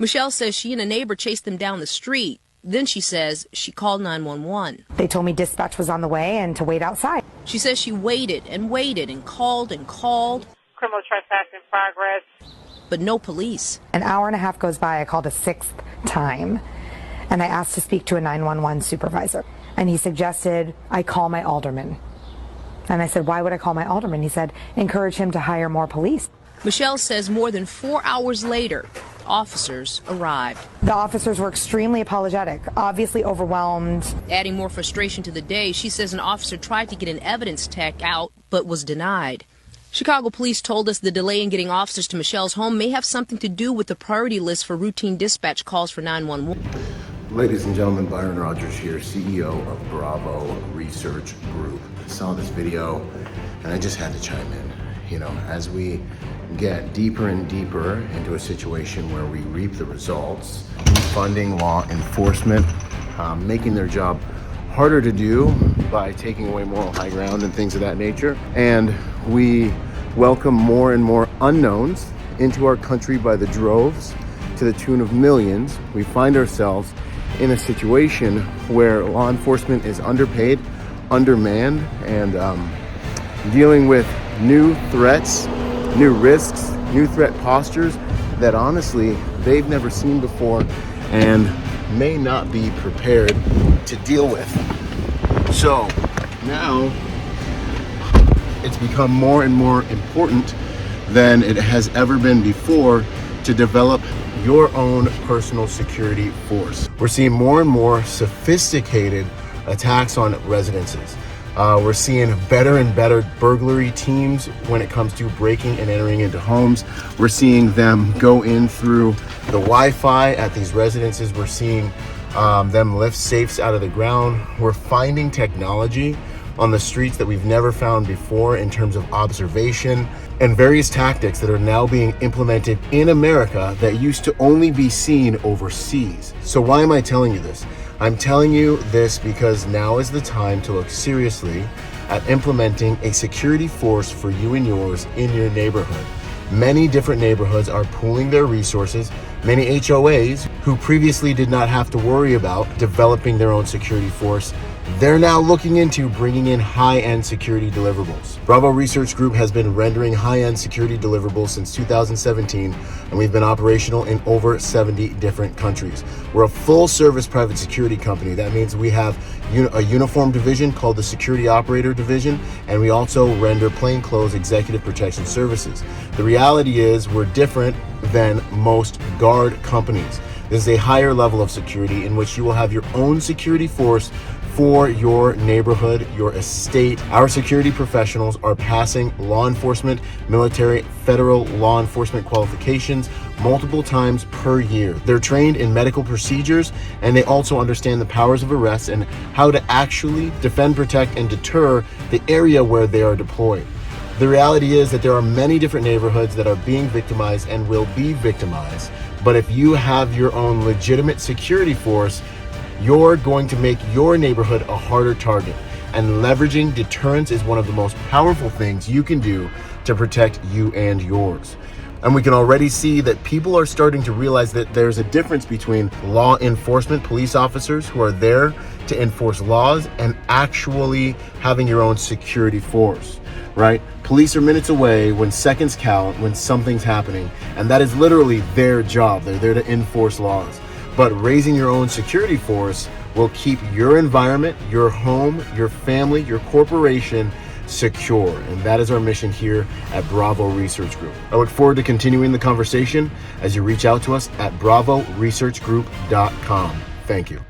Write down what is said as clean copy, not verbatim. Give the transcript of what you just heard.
Michelle says she and a neighbor chased them down the street. Then she says she called 911. They told me dispatch was on the way and to wait outside. She says she waited and waited and called. Criminal trespass in progress. But no police. An hour and a half goes by. I called a sixth time, and I asked to speak to a 911 supervisor. And he suggested I call my alderman. And I said, why would I call my alderman? He said, encourage him to hire more police. Michelle says more than 4 hours later, officers arrived. The officers were extremely apologetic, obviously overwhelmed. Adding more frustration to the day, she says an officer tried to get an evidence tech out, but was denied. Chicago police told us the delay in getting officers to Michelle's home may have something to do with the priority list for routine dispatch calls for 911. Ladies and gentlemen, Byron Rodgers here, CEO of Bravo Research Group. I saw this video and I just had to chime in. You know, as we get deeper and deeper into a situation where we reap the results, funding law enforcement, making their job harder to do by taking away moral high ground and things of that nature. And we welcome more and more unknowns into our country by the droves to the tune of millions. We find ourselves in a situation where law enforcement is underpaid, undermanned, and dealing with new threats, new risks, new threat postures that honestly they've never seen before and may not be prepared to deal with. So now it's become more and more important than it has ever been before to develop your own personal security force. We're seeing more and more sophisticated attacks on residences. We're seeing better and better burglary teams when it comes to breaking and entering into homes. We're seeing them go in through the Wi-Fi at these residences. We're seeing them lift safes out of the ground. We're finding technology on the streets that we've never found before in terms of observation and various tactics that are now being implemented in America that used to only be seen overseas. So why am I telling you this? I'm telling you this because now is the time to look seriously at implementing a security force for you and yours in your neighborhood. Many different neighborhoods are pooling their resources. Many HOAs who previously did not have to worry about developing their own security force, they're now looking into bringing in high-end security deliverables. Bravo Research Group has been rendering high-end security deliverables since 2017, and we've been operational in over 70 different countries. We're a full-service private security company. That means we have a uniform division called the Security Operator Division, and we also render plainclothes executive protection services. The reality is we're different than most guard companies. This is a higher level of security in which you will have your own security force for your neighborhood, your estate. Our security professionals are passing law enforcement, military, federal law enforcement qualifications multiple times per year. They're trained in medical procedures, and they also understand the powers of arrest and how to actually defend, protect, and deter the area where they are deployed. The reality is that there are many different neighborhoods that are being victimized and will be victimized. But if you have your own legitimate security force, you're going to make your neighborhood a harder target. And leveraging deterrence is one of the most powerful things you can do to protect you and yours. And we can already see that people are starting to realize that there's a difference between law enforcement, police officers who are there to enforce laws, and actually having your own security force, right? Police are minutes away when seconds count, when something's happening, and that is literally their job. They're there to enforce laws. But raising your own security force will keep your environment, your home, your family, your corporation secure. And that is our mission here at Bravo Research Group. I look forward to continuing the conversation as you reach out to us at bravoresearchgroup.com. Thank you.